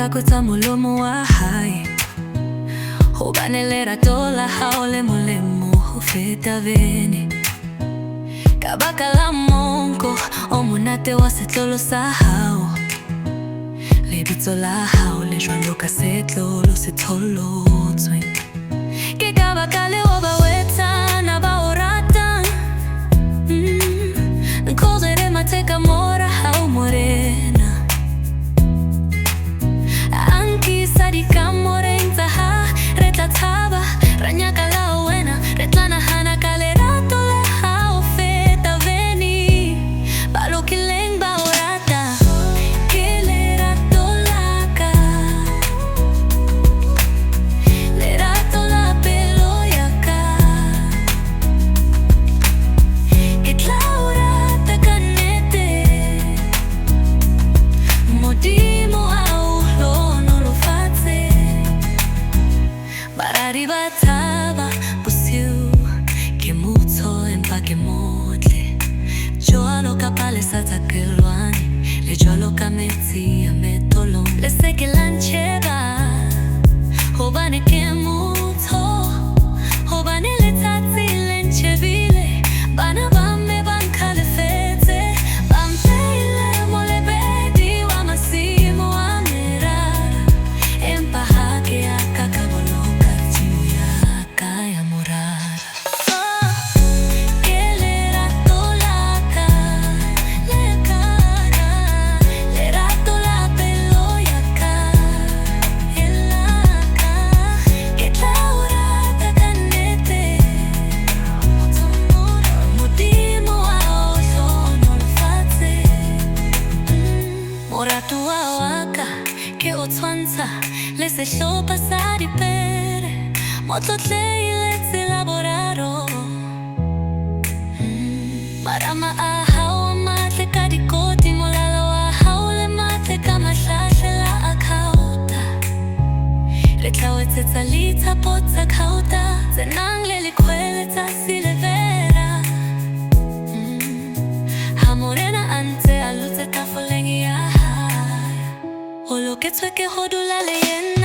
kota molomo wa hai Ho banelera tola haole molemo ho feta vene Kabaka la monko o monate wa setlolo sa hao Lebitso la hao le jwalo ka setlolo se tholotswe Ke kabaka le oba wetana ba oratan Nkozere mateka mora hao morena Anki sadika morenza ha retla taba ranyaka la wena retlana hana kalerato la hao feta veni balo kileng ba orata kelerato laka lerato la pelo yaka itla orata kanete modimo Arriba taba busiu ke mutso empake motle Joalo kapale sa takelwani le joalo kametsi ametolo le seke lancheba hobane ke mutso hobane le tatsi lenchebile bana bame bankale fete bampeile mole bedi wa masimo amerara empahake akakabolo Moratua waka ke o tshwantsha le sehlo sa dipere motlotle ile tselaboraro marama a hao matle ka dikoti molalo wa hao le matle ka mahlahle la akauta le tlawetsetsa litha potsa kauta tsenang le likhwele tsa silevera ha morena ante alutse tafoleng ya Olo ke tsweke hodula le yen